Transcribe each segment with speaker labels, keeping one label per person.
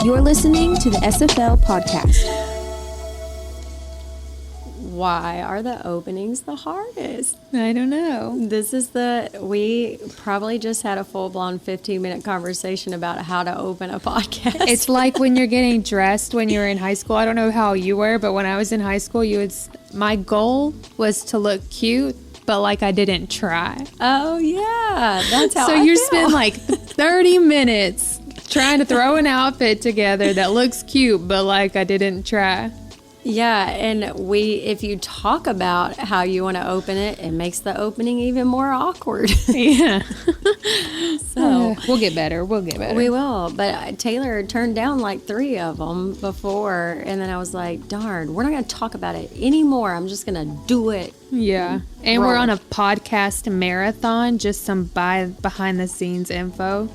Speaker 1: You're listening to the SFL podcast.
Speaker 2: Why are the openings the hardest?
Speaker 1: I don't know.
Speaker 2: We probably just had a full-blown 15-minute conversation about how to open a podcast.
Speaker 3: It's like when you're getting dressed when you were in high school. I don't know how you were, but when I was in high school, my goal was to look cute, but like I didn't try.
Speaker 2: Oh, yeah. That's how
Speaker 3: So
Speaker 2: I
Speaker 3: you
Speaker 2: feel.
Speaker 3: spend like 30 minutes trying to throw an outfit together that looks cute, but like I didn't try.
Speaker 2: Yeah, and if you talk about how you want to open it, it makes the opening even more awkward.
Speaker 3: Yeah.
Speaker 2: So
Speaker 3: We'll get better.
Speaker 2: we will. But Taylor turned down like 3 of them before, and then I was like, darn, we're not going to talk about it anymore. I'm just going to do it.
Speaker 3: Yeah. And we're
Speaker 2: Roll.
Speaker 3: on a podcast marathon, just some behind the scenes info.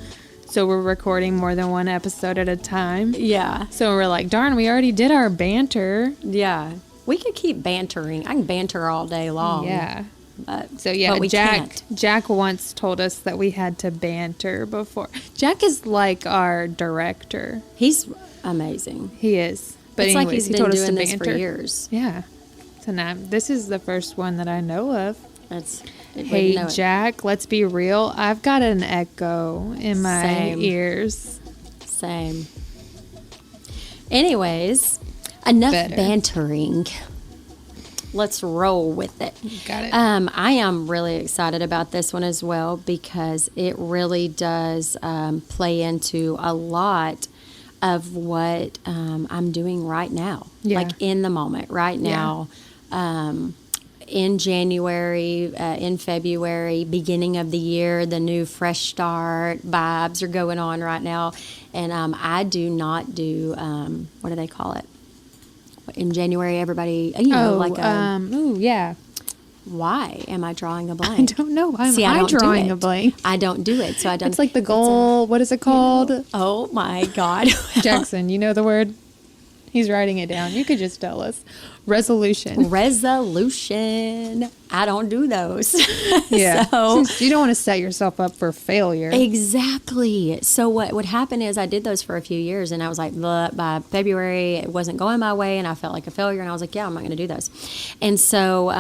Speaker 3: So we're recording more than one episode at a time.
Speaker 2: Yeah.
Speaker 3: So we're like, darn, we already did our banter.
Speaker 2: Yeah. We could keep bantering. I can banter all day long.
Speaker 3: Yeah.
Speaker 2: But
Speaker 3: So
Speaker 2: can't.
Speaker 3: Jack once told us that we had to banter before. Jack is like our director.
Speaker 2: He's amazing.
Speaker 3: He is. But
Speaker 2: It's
Speaker 3: anyways,
Speaker 2: like he's
Speaker 3: he
Speaker 2: been
Speaker 3: told us
Speaker 2: doing
Speaker 3: to
Speaker 2: this
Speaker 3: banter.
Speaker 2: for years.
Speaker 3: Yeah. So now this is the first one that I know of. Hey,
Speaker 2: Jack.
Speaker 3: Jack, let's be real. I've got an echo in my
Speaker 2: Same.
Speaker 3: ears.
Speaker 2: Same. Anyways, enough
Speaker 3: Better.
Speaker 2: bantering. Let's roll with it.
Speaker 3: Got it.
Speaker 2: I am really excited about this one as well because it really does play into a lot of what I'm doing right now.
Speaker 3: Yeah.
Speaker 2: Like in the moment, right now. In January, in February, beginning of the year, the new fresh start vibes are going on right now. And I do not do, what do they call it? In January, everybody,
Speaker 3: yeah.
Speaker 2: why am I drawing a
Speaker 3: I
Speaker 2: blank?
Speaker 3: don't know. Why am
Speaker 2: See, I
Speaker 3: I
Speaker 2: don't do
Speaker 3: drawing
Speaker 2: it.
Speaker 3: a blank?
Speaker 2: I don't do it. So I don't.
Speaker 3: It's like the goal. What is it called?
Speaker 2: Oh my God.
Speaker 3: Jackson, you know the word? He's writing it down. You could just tell us. Resolution.
Speaker 2: Resolution. I don't do those.
Speaker 3: Yeah.
Speaker 2: So,
Speaker 3: You don't want to set yourself up for failure.
Speaker 2: exactly. So what would happen is I did those for a few years and I was like, bleh, by February it wasn't going my way and I felt like a failure and I was like, yeah, I'm not going to do those. And so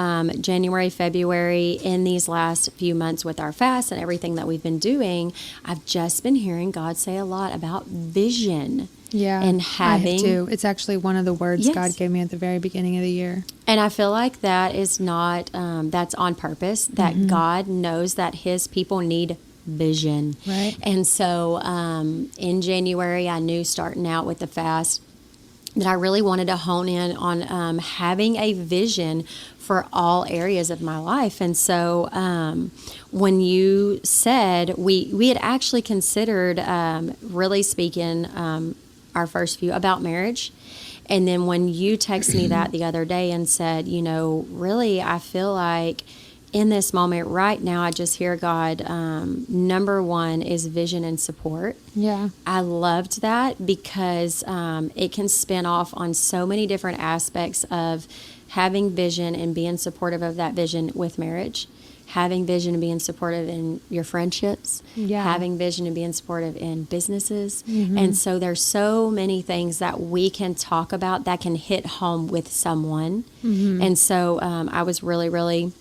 Speaker 2: January, February, in these last few months with our fast and everything that we've been doing, I've just been hearing God say a lot about vision.
Speaker 3: Yeah.
Speaker 2: And
Speaker 3: I have
Speaker 2: having
Speaker 3: too. It's actually one of the words
Speaker 2: Yes.
Speaker 3: God gave me at the very beginning of the year.
Speaker 2: And I feel like that is not, that's on purpose, that God knows that his people need vision.
Speaker 3: Right.
Speaker 2: And so in January, I knew starting out with the fast that I really wanted to hone in on having a vision for all areas of my life. And so when you said, we had actually considered, really speaking, our first few about marriage. And then when you texted me that the other day and said, really, I feel like in this moment right now, I just hear God, number one is vision and support.
Speaker 3: Yeah.
Speaker 2: I loved that because it can spin off on so many different aspects of having vision and being supportive of that vision with marriage. Having vision and being supportive in your friendships,
Speaker 3: Yeah.
Speaker 2: having vision and being supportive in businesses. And so there's so many things that we can talk about that can hit home with someone. And so I was really, really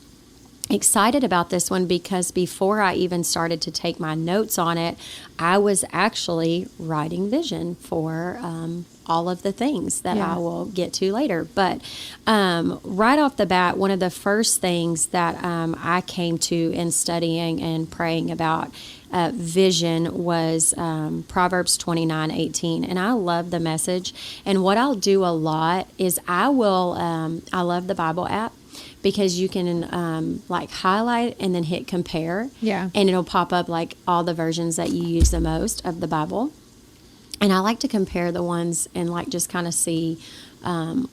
Speaker 2: excited about this one because before I even started to take my notes on it, I was actually writing vision for all of the things that
Speaker 3: Yeah.
Speaker 2: I will get to later. But right off the bat, one of the first things that I came to in studying and praying about vision was Proverbs 29:18. And I love the message. And what I'll do a lot is I love the Bible app. Because you can like highlight and then hit compare.
Speaker 3: Yeah.
Speaker 2: And it'll pop up like all the versions that you use the most of the Bible. And I like to compare the ones and like just kind of see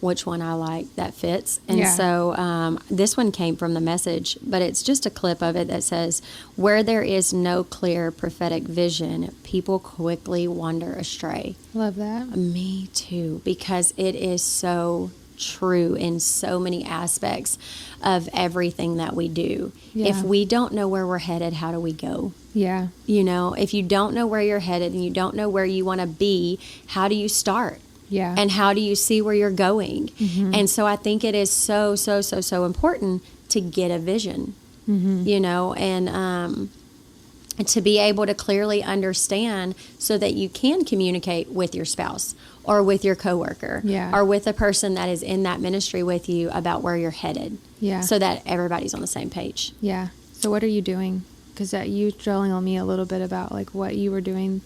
Speaker 2: which one I like that fits. And
Speaker 3: Yeah.
Speaker 2: so this one came from the Message, but it's just a clip of it that says, where there is no clear prophetic vision, people quickly wander astray.
Speaker 3: Love that.
Speaker 2: Me too, because it is so true in so many aspects of everything that we do.
Speaker 3: Yeah.
Speaker 2: If we don't know where we're headed, how do we go?
Speaker 3: Yeah.
Speaker 2: You know, if you don't know where you're headed and you don't know where you want to be, how do you start?
Speaker 3: Yeah.
Speaker 2: And how do you see where you're going?
Speaker 3: Mm-hmm.
Speaker 2: And so I think it is so, so, so, so important to get a vision,
Speaker 3: Mm-hmm.
Speaker 2: you know, and to be able to clearly understand so that you can communicate with your spouse or with your coworker
Speaker 3: Yeah.
Speaker 2: or with the person that is in that ministry with you about where you're headed.
Speaker 3: Yeah.
Speaker 2: So that everybody's on the same page.
Speaker 3: Yeah. So what are you doing? Because you telling on me a little bit about like what you were doing.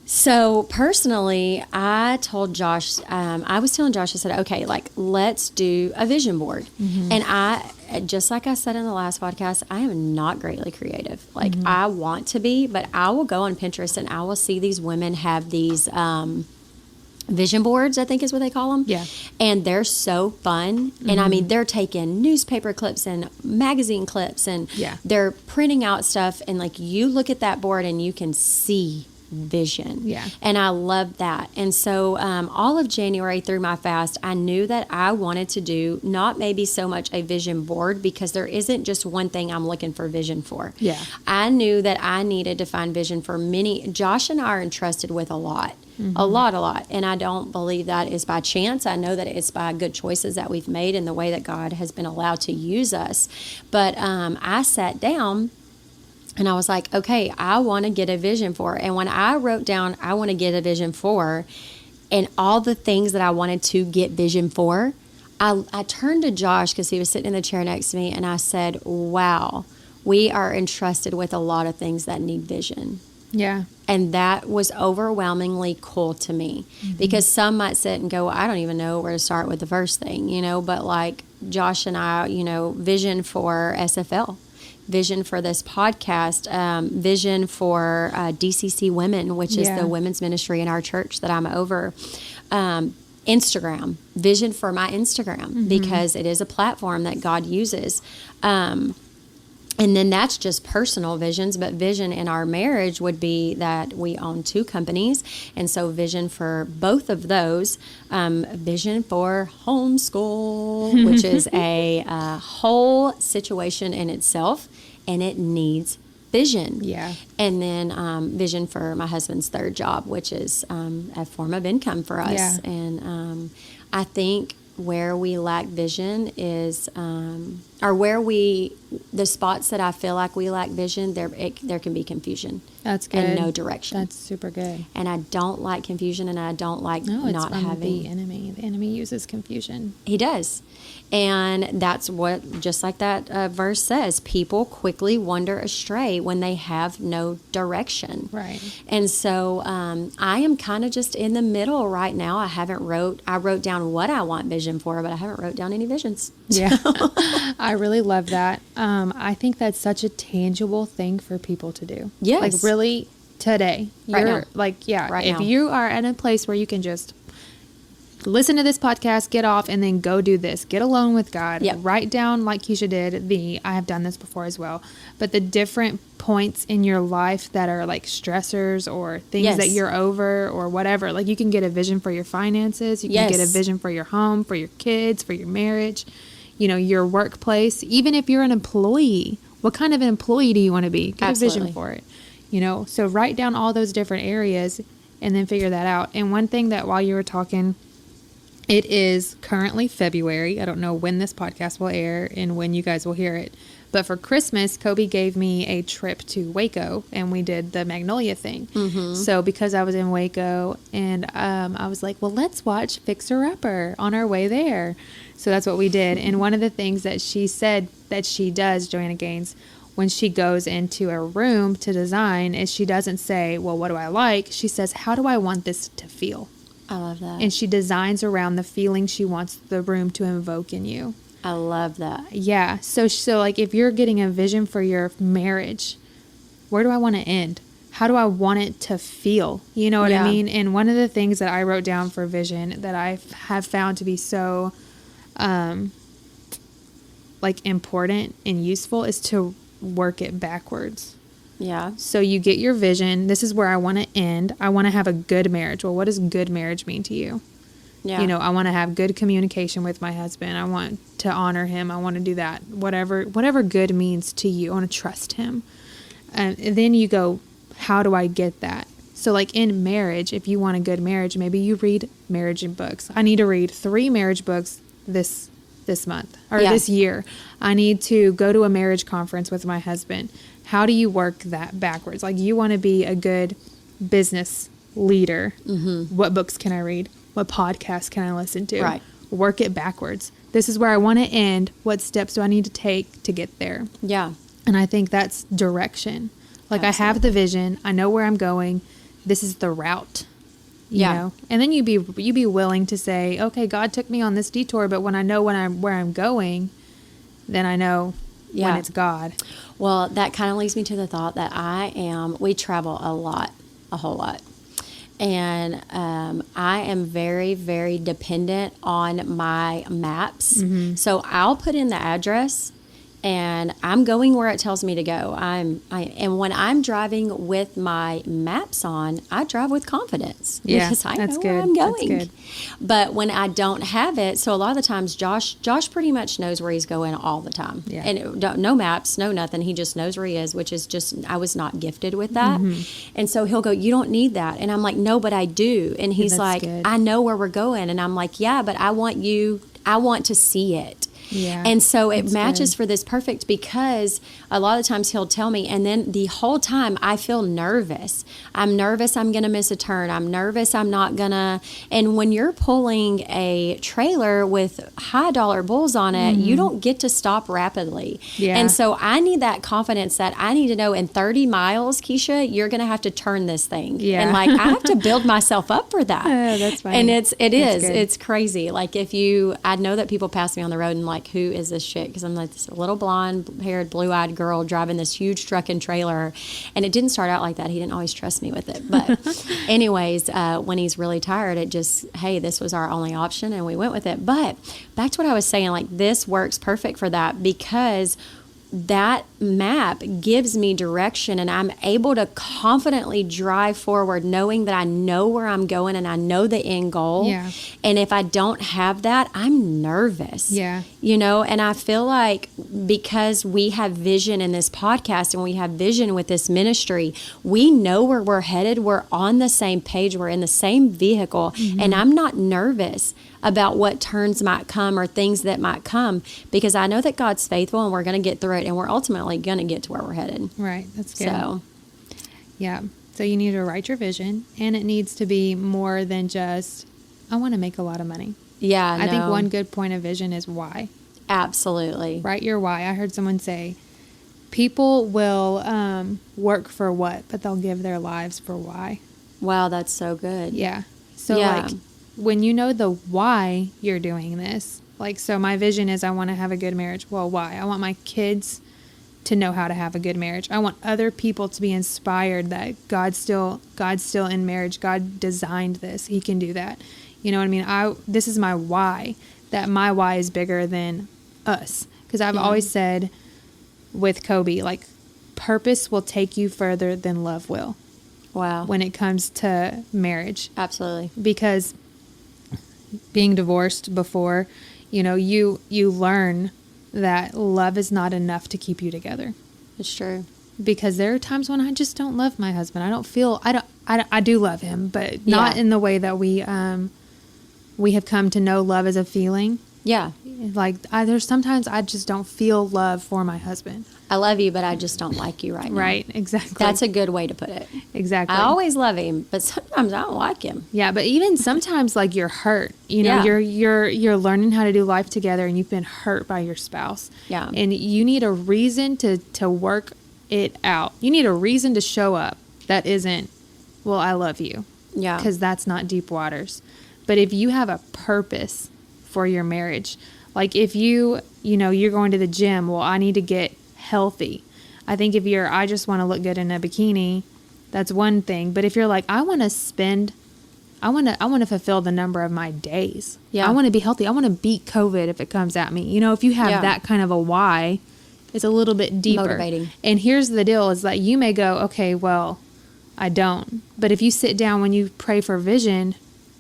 Speaker 2: So personally, I told Josh, I was telling Josh, I said, okay, like, let's do a vision board.
Speaker 3: Mm-hmm.
Speaker 2: And I, just like I said in the last podcast, I am not greatly creative. Like, I want to be, but I will go on Pinterest and I will see these women have these vision boards, I think is what they call them.
Speaker 3: Yeah.
Speaker 2: And they're so fun. And I mean, they're taking newspaper clips and magazine clips and
Speaker 3: Yeah.
Speaker 2: they're printing out stuff. And like, you look at that board and you can see vision.
Speaker 3: Yeah.
Speaker 2: And I love that. And so all of January through my fast, I knew that I wanted to do not maybe so much a vision board, because there isn't just one thing I'm looking for vision for.
Speaker 3: Yeah.
Speaker 2: I knew that I needed to find vision for many. Josh and I are entrusted with a lot. A lot. And I don't believe that is by chance. I know that it's by good choices that we've made and the way that God has been allowed to use us. But I sat down and I was like, okay, I want to get a vision for. And when I wrote down, I want to get a vision for, and all the things that I wanted to get vision for, I turned to Josh because he was sitting in the chair next to me, and I said, wow, we are entrusted with a lot of things that need vision.
Speaker 3: Yeah.
Speaker 2: And that was overwhelmingly cool to me, because some might sit and go, well, I don't even know where to start with the first thing, you know, but like Josh and I, you know, vision for SFL, vision for this podcast, vision for DCC Women, which is the women's ministry in our church that I'm over. Instagram, vision for my Instagram, because it is a platform that God uses. And then that's just personal visions, but vision in our marriage would be that we own 2 companies. And so vision for both of those, vision for homeschool, which is a whole situation in itself, and it needs vision.
Speaker 3: Yeah.
Speaker 2: And then vision for my husband's 3rd job, which is a form of income for us.
Speaker 3: Yeah.
Speaker 2: And I think where we lack vision is, or where the spots that I feel like we lack vision, there can be confusion.
Speaker 3: That's good.
Speaker 2: And no direction.
Speaker 3: That's super good.
Speaker 2: And I don't like confusion, and I don't like not having.
Speaker 3: The enemy. The enemy uses confusion.
Speaker 2: He does. And that's what, just like that verse says, people quickly wander astray when they have no direction.
Speaker 3: Right.
Speaker 2: And so I am kind of just in the middle right now. I wrote down what I want vision for, but I haven't wrote down any visions.
Speaker 3: Yeah. I really love that. I think that's such a tangible thing for people to do.
Speaker 2: Yes.
Speaker 3: Like really today.
Speaker 2: Right
Speaker 3: You're
Speaker 2: now.
Speaker 3: like, yeah,
Speaker 2: Right
Speaker 3: if
Speaker 2: now.
Speaker 3: you are in a place where you can just listen to this podcast, get off, and then go do this. Get alone with God.
Speaker 2: Yep.
Speaker 3: Write down, like Keshia did, I have done this before as well, but the different points in your life that are like stressors or things
Speaker 2: Yes.
Speaker 3: that you're over or whatever. Like you can get a vision for your finances. You can
Speaker 2: Yes.
Speaker 3: get a vision for your home, for your kids, for your marriage, you know, your workplace. Even if you're an employee, what kind of an employee do you want to be? Get
Speaker 2: Absolutely.
Speaker 3: a vision for it. You know, so write down all those different areas and then figure that out. And one thing that while you were talking, it is currently February. I don't know when this podcast will air and when you guys will hear it. But for Christmas, Kobe gave me a trip to Waco, and we did the Magnolia thing. Mm-hmm. So because I was in Waco, and I was like, well, let's watch Fixer Upper on our way there. So that's what we did. And one of the things that she said that she does, Joanna Gaines, when she goes into a room to design, is she doesn't say, well, what do I like? She says, how do I want this to feel?
Speaker 2: I love that.
Speaker 3: And she designs around the feeling she wants the room to invoke in you.
Speaker 2: I love that.
Speaker 3: Yeah. So like if you're getting a vision for your marriage, where do I want to end? How do I want it to feel? You know what I mean? And one of the things that I wrote down for vision that I have found to be so like important and useful is to work it backwards.
Speaker 2: Yeah.
Speaker 3: So you get your vision. This is where I want to end. I want to have a good marriage. Well, what does good marriage mean to you?
Speaker 2: Yeah.
Speaker 3: You know, I want to have good communication with my husband. I want to honor him. I want to do that. Whatever good means to you. I want to trust him. And then you go, how do I get that? So like in marriage, if you want a good marriage, maybe you read marriage books. I need to read 3 marriage books this month or this year. I need to go to a marriage conference with my husband. How do you work that backwards? Like you want to be a good business leader. Mm-hmm. What books can I read? What podcasts can I listen to?
Speaker 2: Right.
Speaker 3: Work it backwards. This is where I want to end. What steps do I need to take to get there?
Speaker 2: Yeah.
Speaker 3: And I think that's direction. Like
Speaker 2: Absolutely.
Speaker 3: I have the vision. I know where I'm going. This is the route. You know? And then you be willing to say, okay, God took me on this detour, but when I know where I'm going, then I know when it's God.
Speaker 2: Well, that kind of leads me to the thought that we travel a whole lot. And I am very, very dependent on my maps. Mm-hmm. So I'll put in the address and I'm going where it tells me to go. And when I'm driving with my maps on, I drive with confidence because I know where I'm going. But when I don't have it, so a lot of the times Josh pretty much knows where he's going all the time. Yeah. And no maps, no nothing. He just knows where he is, which is just, I was not gifted with that. Mm-hmm. And so he'll go, you don't need that. And I'm like, no, but I do. And he's like, good. I know where we're going. And I'm like, yeah, but I want to see it.
Speaker 3: Yeah.
Speaker 2: And so it matches for this perfect because a lot of times he'll tell me, and then the whole time I feel nervous. I'm nervous I'm going to miss a turn. I'm nervous I'm not going to. And when you're pulling a trailer with high dollar bulls on it, you don't get to stop rapidly. Yeah. And so I need that confidence that I need to know in 30 miles, Keshia, you're going to have to turn this thing. Yeah. And like I have to build myself up for that.
Speaker 3: That's funny.
Speaker 2: And it's crazy. Like I know that people pass me on the road and like, who is this chick? Because I'm like this little blonde-haired, blue-eyed girl driving this huge truck and trailer. And it didn't start out like that. He didn't always trust me with it. But anyways, when he's really tired, it just, hey, this was our only option, and we went with it. But back to what I was saying, like this works perfect for that because that map gives me direction and I'm able to confidently drive forward knowing that I know where I'm going and I know the end goal.
Speaker 3: Yeah.
Speaker 2: And if I don't have that, I'm nervous.
Speaker 3: Yeah.
Speaker 2: And I feel like because we have vision in this podcast and we have vision with this ministry, we know where we're headed. We're on the same page. We're in the same vehicle. Mm-hmm. And I'm not nervous about what turns might come or things that might come because I know that God's faithful and we're going to get through it and we're ultimately going to get to where we're headed.
Speaker 3: Right. That's good.
Speaker 2: So,
Speaker 3: yeah. So you need to write your vision and it needs to be more than just, I want to make a lot of money.
Speaker 2: Yeah.
Speaker 3: I think one good point of vision is why.
Speaker 2: Absolutely.
Speaker 3: Write your why. I heard someone say, people will work for what, but they'll give their lives for why.
Speaker 2: Wow, that's so good.
Speaker 3: Yeah. So like when you know the why you're doing this, like, so my vision is I want to have a good marriage. Well, why? I want my kids to know how to have a good marriage. I want other people to be inspired that God's still in marriage. God designed this. He can do that. You know what I mean? This is my why, that my why is bigger than us. Because I've always said with Kobe, like, purpose will take you further than love will.
Speaker 2: Wow.
Speaker 3: When it comes to marriage.
Speaker 2: Absolutely.
Speaker 3: Because being divorced before, you learn that love is not enough to keep you together.
Speaker 2: It's true.
Speaker 3: Because there are times when I just don't love my husband. I do love him, but not in the way that we have come to know love as a feeling.
Speaker 2: Yeah.
Speaker 3: Like there's sometimes I just don't feel love for my husband.
Speaker 2: I love you, but I just don't like you right now.
Speaker 3: Right, exactly.
Speaker 2: That's a good way to put it.
Speaker 3: Exactly.
Speaker 2: I always love him, but sometimes I don't like him.
Speaker 3: Yeah, but even sometimes like you're hurt. You're learning how to do life together and you've been hurt by your spouse.
Speaker 2: Yeah.
Speaker 3: And you need a reason to work it out. You need a reason to show up that isn't, well, I love you.
Speaker 2: Yeah.
Speaker 3: Because that's not deep waters. But if you have a purpose for your marriage, like if you're going to the gym, well, I need to get healthy. I think if I just want to look good in a bikini, that's one thing. But if you're like, I want to fulfill the number of my days. Yeah. I want to be healthy. I want to beat COVID if it comes at me. If you have that kind of a why, it's a little bit deeper.
Speaker 2: Motivating.
Speaker 3: And here's the deal is that you may go, okay, well, I don't. But if you sit down when you pray for vision,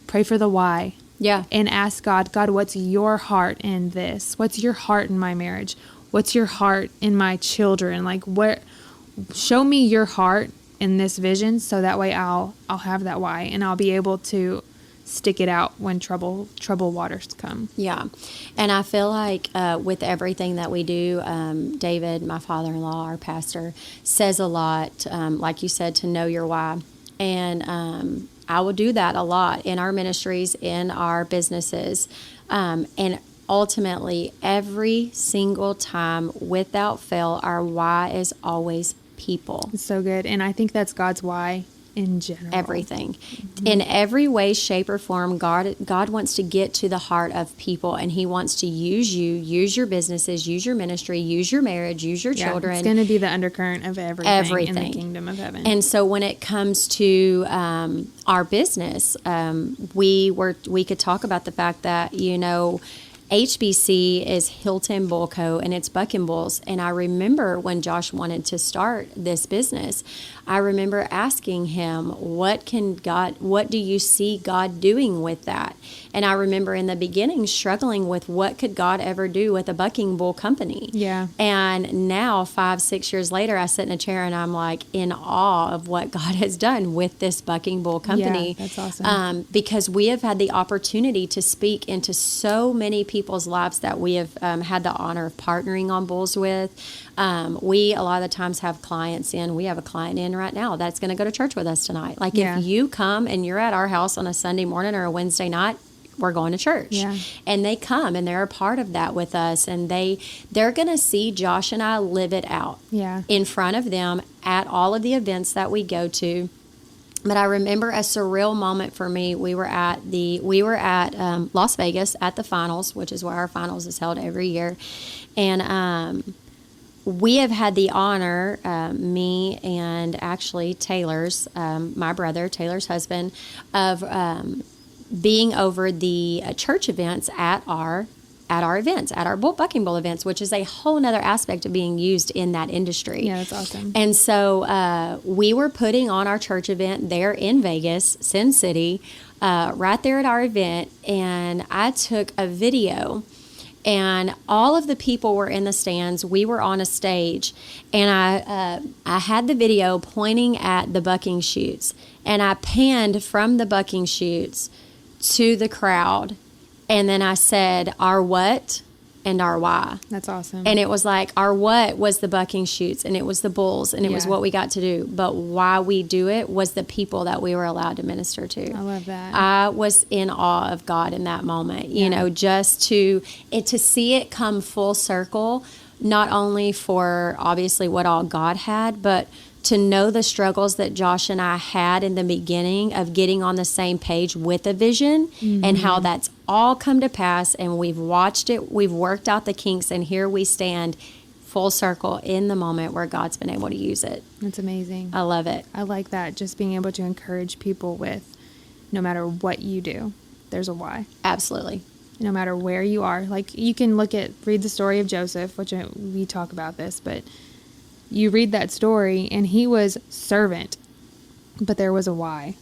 Speaker 3: pray for the why.
Speaker 2: Yeah.
Speaker 3: And ask God, what's your heart in this? What's your heart in my marriage? What's your heart in my children? Like, what show me your heart in this vision, so that way I'll have that why, and I'll be able to stick it out when trouble waters come.
Speaker 2: Yeah. And I feel like with everything that we do, David, my father-in-law, our pastor, says a lot, like you said, to know your why. And I will do that a lot in our ministries, in our businesses. And ultimately, every single time, without fail, our why is always people.
Speaker 3: It's so good. And I think that's God's why in general.
Speaker 2: Everything. In every way, shape, or form, God wants to get to the heart of people, and He wants to use you, use your businesses, use your ministry, use your marriage, use your children.
Speaker 3: It's going to be the undercurrent of everything in the kingdom of heaven.
Speaker 2: And so when it comes to our business, we could talk about the fact that, HBC is Hilton Bull Co. and it's Bucking Bulls. And I remember when Josh wanted to start this business, I remember asking him, what do you see God doing with that? And I remember in the beginning struggling with what could God ever do with a Bucking Bull company.
Speaker 3: Yeah.
Speaker 2: And now 5-6 years later, I sit in a chair and I'm like in awe of what God has done with this Bucking Bull company.
Speaker 3: Yeah, that's awesome.
Speaker 2: Because we have had the opportunity to speak into so many people's lives that we have had the honor of partnering on bulls with. We a lot of the times have clients in. We have a client in right now that's going to go to church with us tonight. Like if you come and you're at our house on a Sunday morning or a Wednesday night, we're going to church.
Speaker 3: Yeah.
Speaker 2: And they come and they're a part of that with us. And they're going to see Josh and I live it out in front of them at all of the events that we go to. But I remember a surreal moment for me. We were at Las Vegas at the finals, which is where our finals is held every year. And we have had the honor, me and actually Taylor's, my brother, Taylor's husband, of being over the church events at our events, at our Bucking Bull events, which is a whole nother aspect of being used in that industry.
Speaker 3: Yeah, that's awesome.
Speaker 2: And so we were putting on our church event there in Vegas, Sin City, right there at our event, and I took a video. And all of the people were in the stands. We were on a stage, and I had the video pointing at the bucking chutes, and I panned from the bucking chutes to the crowd, and then I said, our what and our why.
Speaker 3: That's awesome.
Speaker 2: And it was like, our what was the bucking chutes, and it was the bulls, and it was what we got to do. But why we do it was the people that we were allowed to minister to.
Speaker 3: I love that.
Speaker 2: I was in awe of God in that moment, just to see it come full circle, not only for obviously what all God had, but to know the struggles that Josh and I had in the beginning of getting on the same page with a vision, and how that's all come to pass, and we've watched it, we've worked out the kinks, and here we stand full circle in the moment where God's been able to use it.
Speaker 3: That's amazing.
Speaker 2: I love it.
Speaker 3: I like that, just being able to encourage people with, no matter what you do, there's a why.
Speaker 2: Absolutely.
Speaker 3: No matter where you are. Like, you can read the story of Joseph, which we talk about this, but you read that story, and he was servant, but there was a why.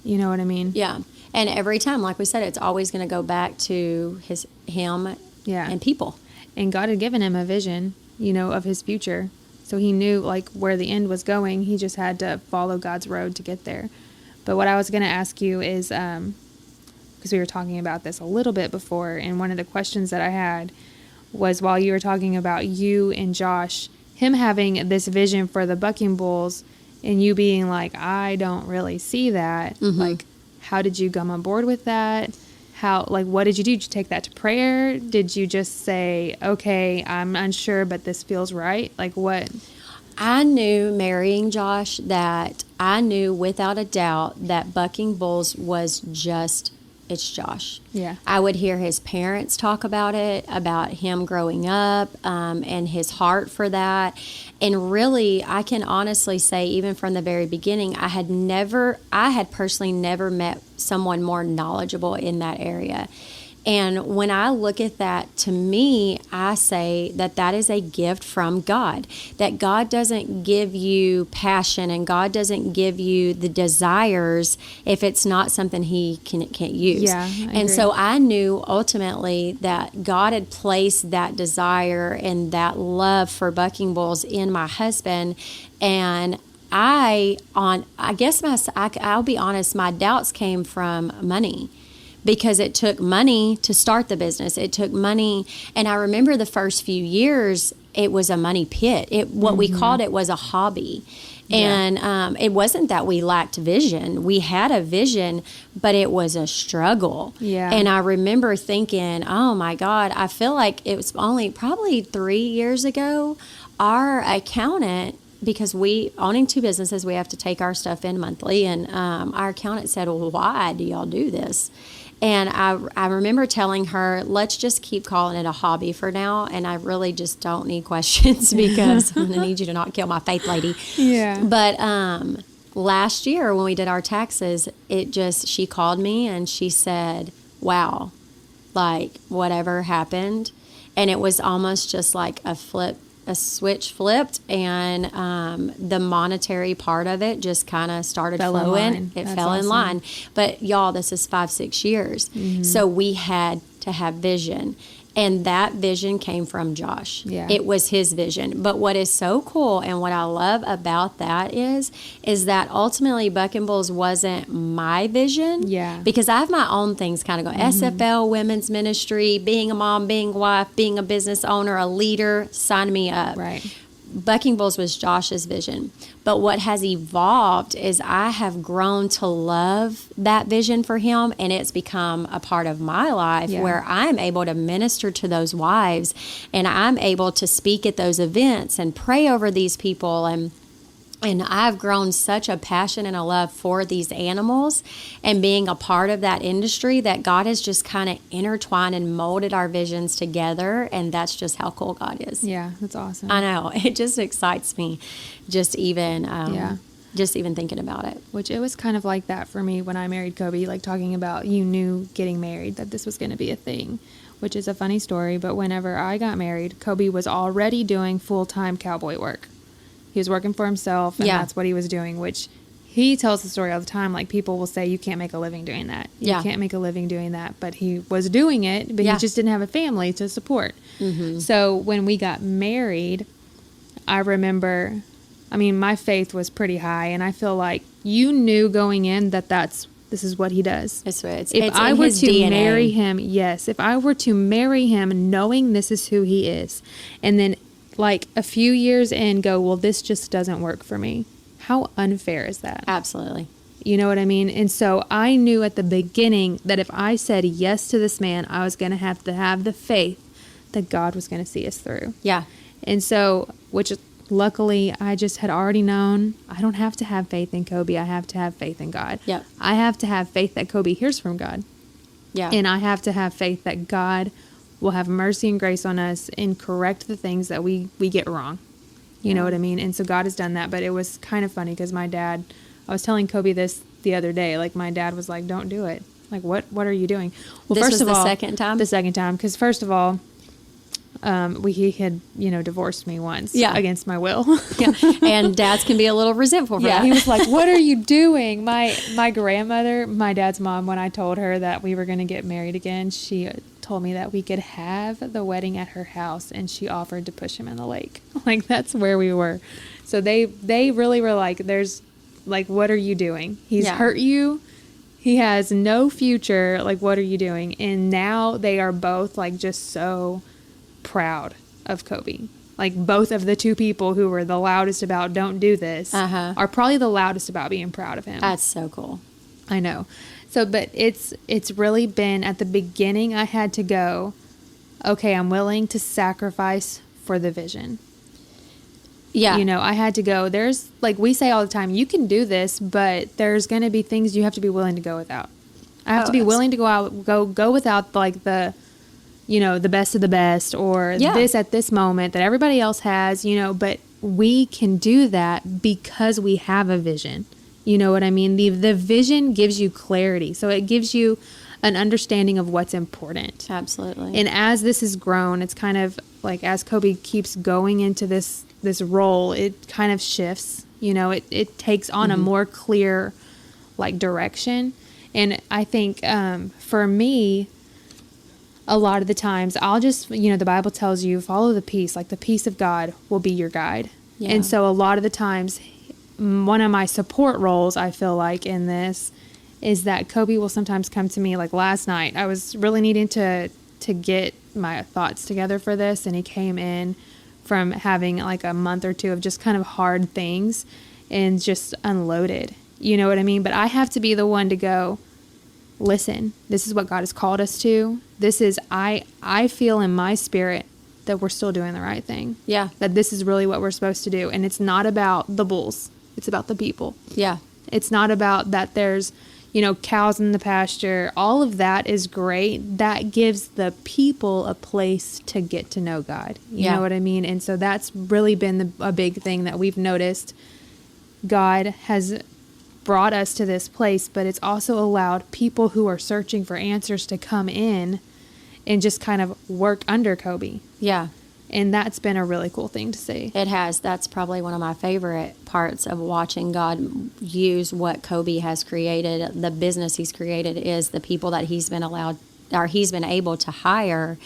Speaker 3: You know what I mean?
Speaker 2: Yeah. And every time, like we said, it's always going to go back to him and people.
Speaker 3: And God had given him a vision, of his future. So he knew, where the end was going. He just had to follow God's road to get there. But what I was going to ask you is, because we were talking about this a little bit before, and one of the questions that I had was, while you were talking about you and Josh, him having this vision for the Bucking Bulls, and you being like, I don't really see that. How did you come on board with that? What did you do? Did you take that to prayer? Did you just say, okay, I'm unsure, but this feels right? What?
Speaker 2: I knew, marrying Josh, that I knew without a doubt that Bucking Bulls was just, it's Josh.
Speaker 3: Yeah.
Speaker 2: I would hear his parents talk about it, about him growing up, and his heart for that. And really, I can honestly say, even from the very beginning, I had personally never met someone more knowledgeable in that area. And when I look at that, to me, I say that that is a gift from God, that God doesn't give you passion and God doesn't give you the desires if it's not something he can't use.
Speaker 3: Yeah, I
Speaker 2: and
Speaker 3: agree.
Speaker 2: so I knew ultimately that God had placed that desire and that love for bucking bulls in my husband. And I'll be honest, my doubts came from money, because it took money to start the business. It took money. And I remember the first few years, it was a money pit. What we called it was a hobby. And it wasn't that we lacked vision. We had a vision, but it was a struggle.
Speaker 3: Yeah.
Speaker 2: And I remember thinking, oh my God, I feel like it was only probably 3 years ago, our accountant, because we, owning 2 businesses, we have to take our stuff in monthly. And our accountant said, well, why do y'all do this? And I remember telling her, let's just keep calling it a hobby for now. And I really just don't need questions because I'm going to need you to not kill my faith, lady.
Speaker 3: Yeah.
Speaker 2: But last year when we did our taxes, she called me and she said, wow, like whatever happened. And it was almost just like a switch flipped, and the monetary part of it just kind of started flowing. It fell in line. But y'all, this is 5-6 years. So we had to have vision. And that vision came from Josh.
Speaker 3: Yeah.
Speaker 2: It was his vision. But what is so cool and what I love about that is that ultimately Bucking Bulls wasn't my vision.
Speaker 3: Yeah.
Speaker 2: Because I have my own things kind of going. SFL, women's ministry, being a mom, being a wife, being a business owner, a leader, sign me up.
Speaker 3: Right.
Speaker 2: Bucking Bulls was Josh's vision. But what has evolved is I have grown to love that vision for him, and it's become a part of my life where I'm able to minister to those wives, and I'm able to speak at those events and pray over these people, and I've grown such a passion and a love for these animals and being a part of that industry that God has just kind of intertwined and molded our visions together. And that's just how cool God is.
Speaker 3: Yeah, that's awesome.
Speaker 2: I know. It just excites me just even thinking about it.
Speaker 3: Which it was kind of like that for me when I married Kobe, like talking about you knew getting married that this was going to be a thing, which is a funny story. But whenever I got married, Kobe was already doing full-time cowboy work. He was working for himself, and that's what he was doing, which he tells the story all the time. Like, people will say, you can't make a living doing that. You can't make a living doing that. But he was doing it, but he just didn't have a family to support. So when we got married, I remember, my faith was pretty high, and I feel like you knew going in that this is what he does. If I were to marry him, if I were to marry him knowing this is who he is, and then like a few years in go, well, this just doesn't work for me. How unfair is that?
Speaker 2: Absolutely.
Speaker 3: You know what I mean? And so I knew at the beginning that if I said yes to this man, I was going to have the faith that God was going to see us through.
Speaker 2: Yeah.
Speaker 3: And so, which luckily I just had already known, I don't have to have faith in Kobe. I have to have faith in God.
Speaker 2: Yep.
Speaker 3: I have to have faith that Kobe hears from God.
Speaker 2: Yeah.
Speaker 3: And I have to have faith that God will have mercy and grace on us and correct the things that we get wrong. You know what I mean? And so God has done that. But it was kind of funny because my dad, I was telling Kobe this the other day, like my dad was like, don't do it. Like, what are you doing? Well,
Speaker 2: this
Speaker 3: first
Speaker 2: was
Speaker 3: of all,
Speaker 2: the second time?
Speaker 3: The second time. Because first of all, he had, divorced me once against my will.
Speaker 2: And dads can be a little resentful for that.
Speaker 3: He was like, what are you doing? My grandmother, my dad's mom, when I told her that we were going to get married again, she told me that we could have the wedding at her house, and she offered to push him in the lake. Like, that's where we were. So they really were like, what are you doing? He's hurt you. He has no future. Like, what are you doing? And now they are both like just so proud of Kobe. Like, both of the two people who were the loudest about don't do this are probably the loudest about being proud of him.
Speaker 2: That's so cool.
Speaker 3: I know. So, but it's really been, at the beginning, I had to go, okay, I'm willing to sacrifice for the vision.
Speaker 2: Yeah.
Speaker 3: I had to go, there's, like we say all the time, you can do this, but there's going to be things you have to be willing to go without. I have to be willing to go without, like, the best of the best, or this at this moment that everybody else has, but we can do that because we have a vision. You know what I mean? The vision gives you clarity. So it gives you an understanding of what's important.
Speaker 2: Absolutely.
Speaker 3: And as this has grown, it's kind of like as Kobe keeps going into this role, it kind of shifts. You know, it takes on a more clear like direction. And I think for me, a lot of the times I'll just, you know, the Bible tells you follow the peace, like the peace of God will be your guide.
Speaker 2: Yeah.
Speaker 3: And so a lot of the times, one of my support roles I feel like in this is that Kobe will sometimes come to me. Like last night, I was really needing to get my thoughts together for this, and he came in from having like a month or two of just kind of hard things and just unloaded. You know what I mean? But I have to be the one to go, listen, this is what God has called us to. This is, I feel in my spirit that we're still doing the right thing.
Speaker 2: Yeah.
Speaker 3: That this is really what we're supposed to do. And it's not about the bulls. It's about the people.
Speaker 2: Yeah.
Speaker 3: It's not about that there's, you know, cows in the pasture. All of that is great. That gives the people a place to get to know God. You know what I mean? And so that's really been a big thing that we've noticed. God has brought us to this place, but it's also allowed people who are searching for answers to come in and just kind of work under Kobe.
Speaker 2: Yeah.
Speaker 3: And that's been a really cool thing to see.
Speaker 2: It has. That's probably one of my favorite parts of watching God use what Kobe has created. The business he's created is the people that he's been able to hire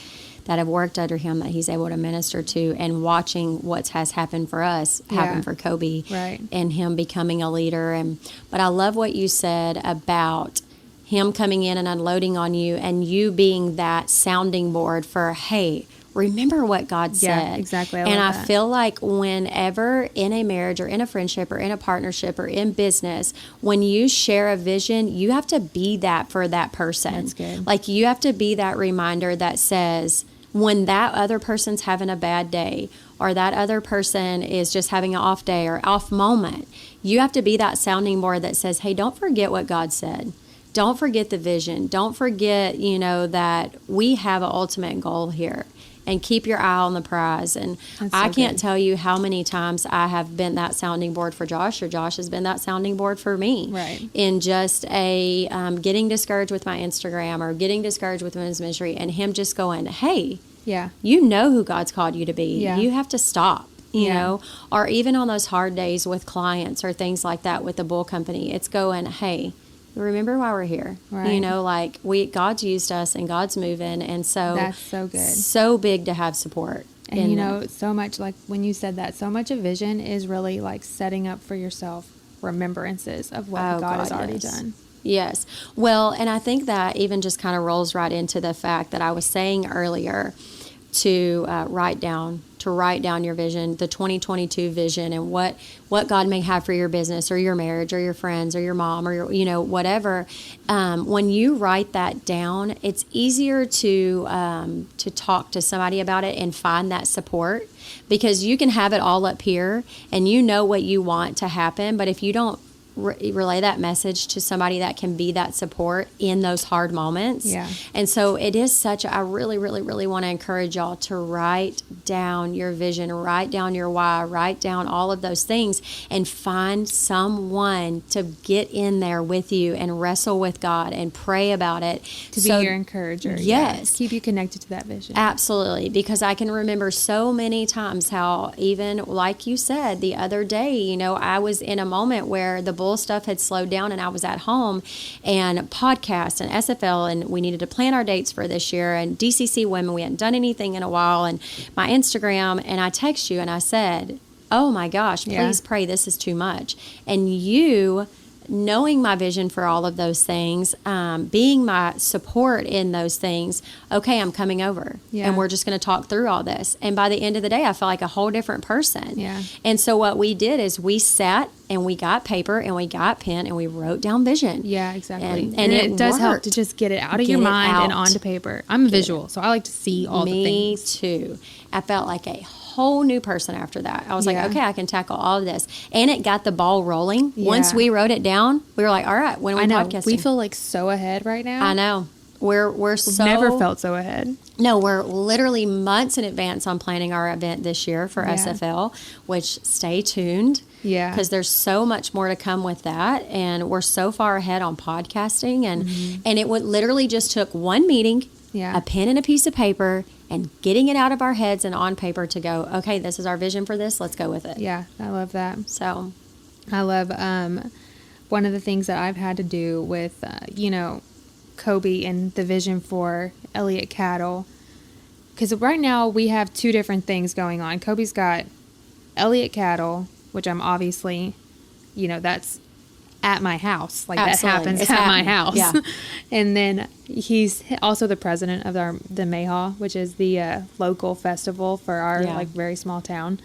Speaker 2: that have worked under him, that he's able to minister to, and watching what has happened for us happen for Kobe,
Speaker 3: right,
Speaker 2: and him becoming a leader. But I love what you said about him coming in and unloading on you, and you being that sounding board for, hey, remember what God said.
Speaker 3: Yeah, exactly.
Speaker 2: I feel like whenever in a marriage or in a friendship or in a partnership or in business, when you share a vision, you have to be that for that person.
Speaker 3: That's good.
Speaker 2: Like you have to be that reminder that says, when that other person's having a bad day or that other person is just having an off day or off moment, you have to be that sounding board that says, hey, don't forget what God said. Don't forget the vision. Don't forget, that we have an ultimate goal here. And keep your eye on the prize. And I can't tell you how many times I have been that sounding board for Josh, or Josh has been that sounding board for me.
Speaker 3: Right.
Speaker 2: In just a getting discouraged with my Instagram or getting discouraged with women's ministry, and him just going, hey, you know who God's called you to be. Yeah. You have to stop. You know, or even on those hard days with clients or things like that with the bull company, it's going, hey, remember why we're here. Right. God's used us and God's moving, and so
Speaker 3: that's so good.
Speaker 2: So big to have support.
Speaker 3: And so much, like when you said that, so much of vision is really like setting up for yourself remembrances of what God has already done.
Speaker 2: Yes. Well, and I think that even just kind of rolls right into the fact that I was saying earlier to write down your vision, the 2022 vision, and what God may have for your business or your marriage or your friends or your mom or your, whatever. When you write that down, it's easier to talk to somebody about it and find that support, because you can have it all up here and you know what you want to happen, but if you don't relay that message to somebody that can be that support in those hard moments.
Speaker 3: Yeah.
Speaker 2: And so it is I really, really, really want to encourage y'all to write down your vision, write down your why, write down all of those things, and find someone to get in there with you and wrestle with God and pray about it.
Speaker 3: To be your encourager.
Speaker 2: Yes.
Speaker 3: Keep you connected to that vision.
Speaker 2: Absolutely. Because I can remember so many times how, even like you said the other day, I was in a moment where the bull stuff had slowed down and I was at home, and podcasts and SFL, and we needed to plan our dates for this year, and DCC women, we hadn't done anything in a while, and my Instagram, and I text you and I said, oh my gosh, please pray, this is too much. And you, knowing my vision for all of those things, being my support in those things, okay, I'm coming over and we're just going to talk through all this. And by the end of the day, I felt like a whole different person.
Speaker 3: Yeah.
Speaker 2: And so what we did is we sat and we got paper and we got pen and we wrote down vision.
Speaker 3: Yeah, exactly.
Speaker 2: And it
Speaker 3: does
Speaker 2: worked.
Speaker 3: help to just get it out of your mind and onto paper. I'm a visual, so I like to see all the things.
Speaker 2: Me too. I felt like a whole new person after that. I was like, okay, I can tackle all of this. And it got the ball rolling. Once we wrote it down, we were like, all right, when are we podcasting?
Speaker 3: We feel like so ahead right now.
Speaker 2: I know. We're so
Speaker 3: Never felt so ahead.
Speaker 2: No, we're literally months in advance on planning our event this year for SFL, which stay tuned.
Speaker 3: Yeah.
Speaker 2: Because there's so much more to come with that. And we're so far ahead on podcasting. And it would literally just took one meeting, a pen and a piece of paper, and getting it out of our heads and on paper to go, okay, this is our vision for this. Let's go with it.
Speaker 3: Yeah, I love that.
Speaker 2: So
Speaker 3: I love one of the things that I've had to do with, Kobe and the vision for Elliott Cattle. Because right now we have two different things going on. Kobe's got Elliott Cattle, which I'm obviously, that's at my house. Like
Speaker 2: Absolutely.
Speaker 3: That happens
Speaker 2: It's
Speaker 3: at
Speaker 2: happening.
Speaker 3: my house.
Speaker 2: Yeah.
Speaker 3: And then he's also the president of the Mayhaw, which is the local festival for our very small town.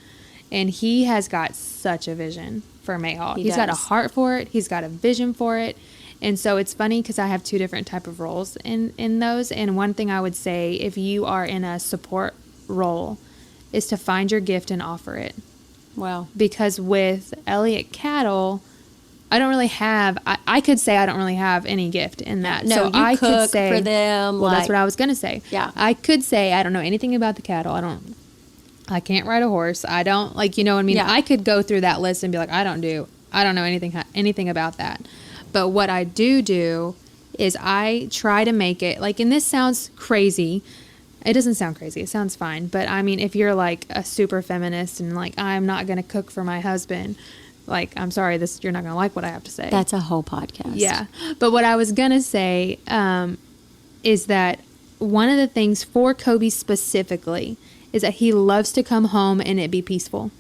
Speaker 3: And he has got such a vision for Mayhaw. He's got a heart for it. He's got a vision for it. And so it's funny because I have two different type of roles in those. And one thing I would say, if you are in a support role, is to find your gift and offer it.
Speaker 2: Wow.
Speaker 3: Because with Elliott Cattle, I don't really have, I could say I don't really have any gift in that.
Speaker 2: No,
Speaker 3: so
Speaker 2: you
Speaker 3: I
Speaker 2: cook
Speaker 3: could say,
Speaker 2: for them.
Speaker 3: Well, that's what I was going to say.
Speaker 2: Yeah.
Speaker 3: I could say I don't know anything about the cattle. I can't ride a horse. I don't, you know what I mean?
Speaker 2: Yeah.
Speaker 3: I could go through that list and be like, I don't know anything about that. But what I do is I try to make it, and this sounds crazy. It doesn't sound crazy. It sounds fine. But I mean, if you're a super feminist and I'm not going to cook for my husband, I'm sorry, you're not going to like what I have to say.
Speaker 2: That's a whole podcast.
Speaker 3: Yeah. But what I was going to say is that one of the things for Kobe specifically is that he loves to come home and it be peaceful.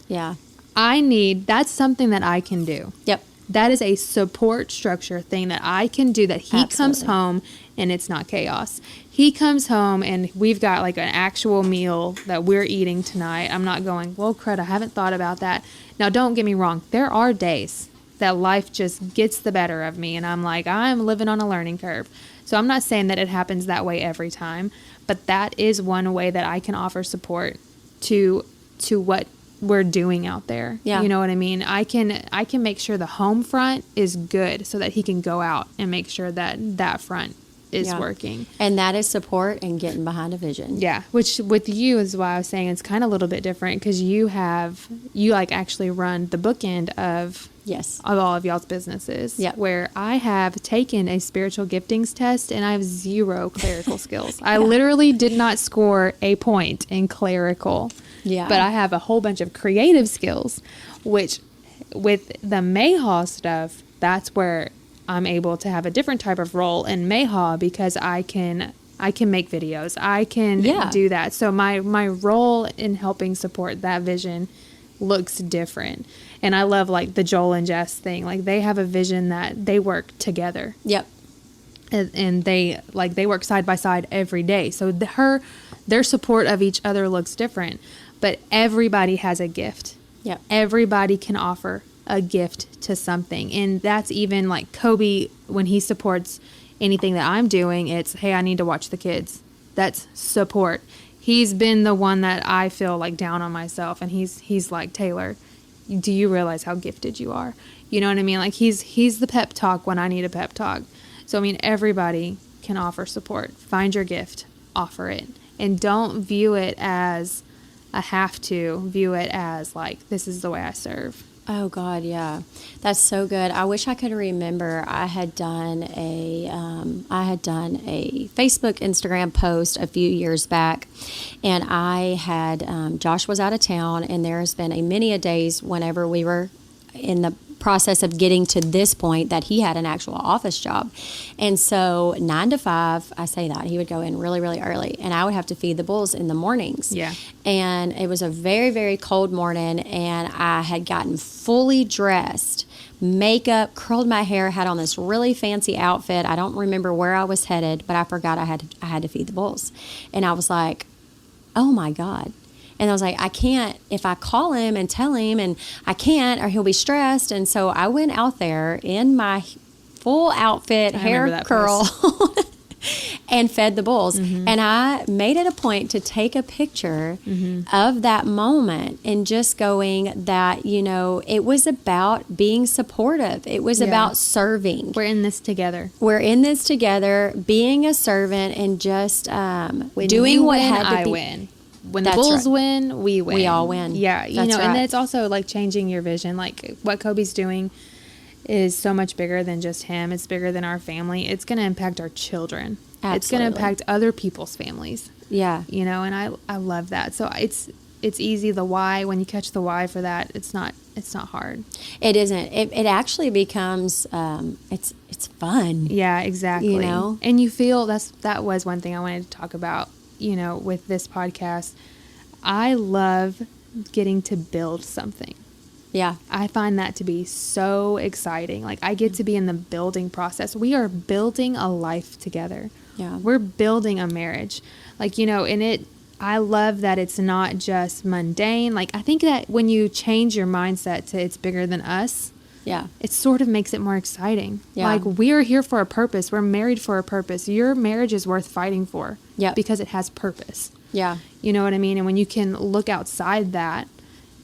Speaker 2: Yeah.
Speaker 3: That's something that I can do.
Speaker 2: Yep.
Speaker 3: That is a support structure thing that I can do, that he comes
Speaker 2: Absolutely.
Speaker 3: home and it's not chaos. He comes home and we've got an actual meal that we're eating tonight. I'm not going, well, crud, I haven't thought about that. Now, don't get me wrong. There are days that life just gets the better of me and I'm I'm living on a learning curve. So I'm not saying that it happens that way every time, but that is one way that I can offer support to what we're doing out there.
Speaker 2: Yeah.
Speaker 3: You know what I mean? I can make sure the home front is good so that he can go out and make sure that front is working.
Speaker 2: And that is support and getting behind a vision.
Speaker 3: Yeah. Which with you is why I was saying it's kind of a little bit different because you actually run the bookend of all of y'all's businesses.
Speaker 2: Yeah.
Speaker 3: Where I have taken a spiritual giftings test and I have 0 clerical skills. I literally did not score a point in clerical.
Speaker 2: Yeah.
Speaker 3: But I have a whole bunch of creative skills, which with the Mayhaw stuff, that's where I'm able to have a different type of role in Mayhaw because I can make videos. I can do that. So my role in helping support that vision looks different. And I love the Joel and Jess thing. They have a vision that they work together.
Speaker 2: Yep.
Speaker 3: And they work side by side every day. So their support of each other looks different. But everybody has a gift.
Speaker 2: Yep.
Speaker 3: Everybody can offer a gift to something. And that's even Kobe, when he supports anything that I'm doing, it's, hey, I need to watch the kids. That's support. He's been the one that I feel down on myself. And he's like, Taylor, do you realize how gifted you are? You know what I mean? He's the pep talk when I need a pep talk. So, I mean, everybody can offer support. Find your gift. Offer it. And don't view it as a have to. View it as this is the way I serve.
Speaker 2: Oh God, yeah, that's so good. I wish I could remember. I had done a Facebook, Instagram post a few years back, and I had Josh was out of town, and there has been many a days whenever we were in the process of getting to this point that he had an actual office job. And so 9 to 5, I say that, he would go in really, really early and I would have to feed the bulls in the mornings.
Speaker 3: Yeah.
Speaker 2: And it was a very, very cold morning and I had gotten fully dressed, makeup, curled my hair, had on this really fancy outfit. I don't remember where I was headed, but I forgot I had to feed the bulls. And I was like, oh my God. And I was like, I can't, if I call him and tell him, and I can't, or he'll be stressed. And so I went out there in my full outfit, hair curl, and fed the bulls. And I made it a point to take a picture of that moment and just going that, you know, it was about being supportive. It was about serving.
Speaker 3: We're in this together.
Speaker 2: We're in this together, being a servant and just
Speaker 3: When
Speaker 2: doing
Speaker 3: you
Speaker 2: what
Speaker 3: win,
Speaker 2: had to
Speaker 3: I
Speaker 2: be.
Speaker 3: win. When the
Speaker 2: That's
Speaker 3: Bulls
Speaker 2: right.
Speaker 3: win, we win.
Speaker 2: We all win.
Speaker 3: Yeah, you
Speaker 2: That's
Speaker 3: know, and
Speaker 2: right.
Speaker 3: then it's also like changing your vision. Like what Kobe's doing is so much bigger than just him. It's bigger than our family. It's going to impact our children. It's going to
Speaker 2: Absolutely.
Speaker 3: impact other people's families.
Speaker 2: Yeah.
Speaker 3: You know, and I love that. So it's easy. The why, when you catch the why for that, it's not hard.
Speaker 2: It isn't. It actually becomes it's fun.
Speaker 3: Yeah, exactly.
Speaker 2: You know?
Speaker 3: And you feel that was one thing I wanted to talk about, you know, with this podcast. I love getting to build something.
Speaker 2: Yeah.
Speaker 3: I find that to be so exciting. Like I get to be in the building process. We are building a life together.
Speaker 2: Yeah.
Speaker 3: We're building a marriage. Like, you know, and I love that it's not just mundane. Like I think that when you change your mindset to it's bigger than us,
Speaker 2: Yeah.
Speaker 3: it sort of makes it more exciting.
Speaker 2: Yeah.
Speaker 3: Like we're here for a purpose. We're married for a purpose. Your marriage is worth fighting for.
Speaker 2: Yep.
Speaker 3: Because it has purpose.
Speaker 2: Yeah.
Speaker 3: You know what I mean? And when you can look outside that,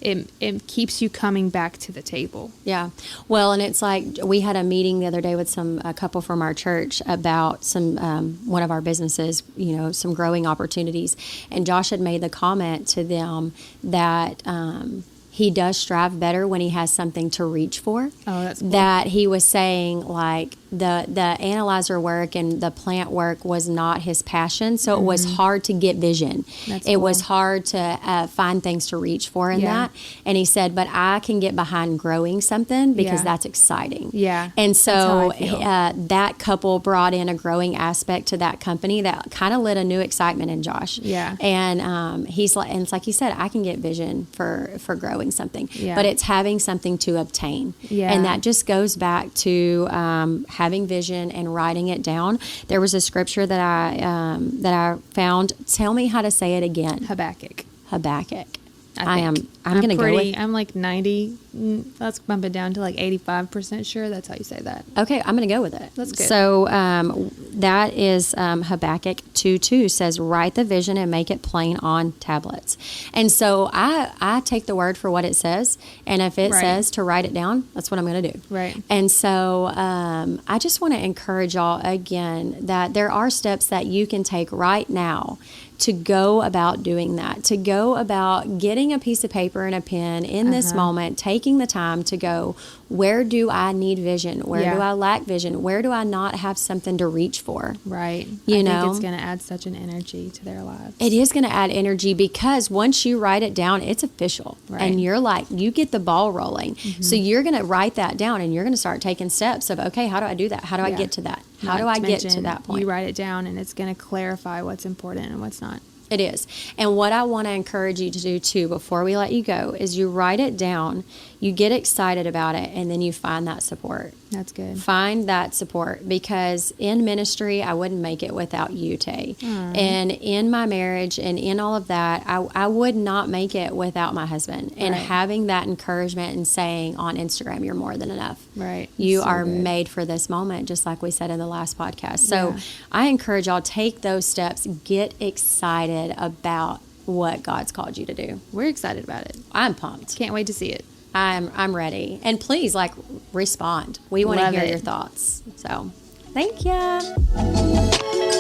Speaker 3: it keeps you coming back to the table.
Speaker 2: Yeah. Well, and it's like we had a meeting the other day with a couple from our church about some one of our businesses, you know, some growing opportunities. And Josh had made the comment to them that he does strive better when he has something to reach for.
Speaker 3: Oh, that's cool.
Speaker 2: That he was saying like the analyzer work and the plant work was not his passion, so it was hard to get vision.
Speaker 3: That's
Speaker 2: it was
Speaker 3: cool.
Speaker 2: hard to find things to reach for in
Speaker 3: Yeah.
Speaker 2: that. And he said, but I can get behind growing something because
Speaker 3: Yeah.
Speaker 2: that's exciting.
Speaker 3: Yeah.
Speaker 2: And
Speaker 3: That's
Speaker 2: so
Speaker 3: how I feel.
Speaker 2: that couple brought in a growing aspect to that company that kind of lit a new excitement in Josh.
Speaker 3: Yeah.
Speaker 2: And he's like, and it's like he said, I can get vision for growing something,
Speaker 3: Yeah.
Speaker 2: but it's having something to obtain.
Speaker 3: Yeah.
Speaker 2: And that just goes back to having vision and writing it down. There was a scripture that I found. Tell me how to say it again.
Speaker 3: Habakkuk.
Speaker 2: Habakkuk.
Speaker 3: I'm
Speaker 2: going to go with.
Speaker 3: I'm like 90. Let's bump it down to like 85% sure that's how you say that.
Speaker 2: Okay, I'm going to go with it.
Speaker 3: That's good.
Speaker 2: So that is Habakkuk 2:2 says, write the vision and make it plain on tablets. And so I take the word for what it says. And if it
Speaker 3: Right.
Speaker 2: says to write it down, that's what I'm going to do.
Speaker 3: Right.
Speaker 2: And so I just want to encourage y'all again that there are steps that you can take right now to go about doing that, to go about getting a piece of paper and a pen in this moment, taking the time to go, where do I need vision? Where
Speaker 3: Yeah.
Speaker 2: do I lack vision? Where do I not have something to reach for?
Speaker 3: Right.
Speaker 2: You
Speaker 3: I
Speaker 2: know?
Speaker 3: think it's going to add such an energy to their lives.
Speaker 2: It is going to add energy because once you write it down, it's official.
Speaker 3: Right.
Speaker 2: And you're like, you get the ball rolling. So you're going to write that down and you're going to start taking steps of, okay, how do I do that? How do I
Speaker 3: Yeah.
Speaker 2: get to that? How
Speaker 3: Not
Speaker 2: do I
Speaker 3: to
Speaker 2: get to
Speaker 3: mention,
Speaker 2: that point?
Speaker 3: You write it down and it's going to clarify what's important and what's not.
Speaker 2: It is. And what I want to encourage you to do too before we let you go is you write it down, you get excited about it, and then you find that support.
Speaker 3: That's good.
Speaker 2: Find that support because in ministry, I wouldn't make it without you, Tay. And in my marriage and in all of that, I would not make it without my husband. And
Speaker 3: Right.
Speaker 2: having that encouragement and saying on Instagram, you're more than enough.
Speaker 3: Right.
Speaker 2: You
Speaker 3: So
Speaker 2: are
Speaker 3: good.
Speaker 2: made for this moment, just like we said in the last podcast. So
Speaker 3: Yeah.
Speaker 2: I encourage y'all, take those steps, get excited about what God's called you to do.
Speaker 3: We're excited about it.
Speaker 2: I'm pumped.
Speaker 3: Can't wait to see it.
Speaker 2: I'm ready. And please, respond. We want to
Speaker 3: Love
Speaker 2: hear
Speaker 3: it.
Speaker 2: your thoughts. So, thank you.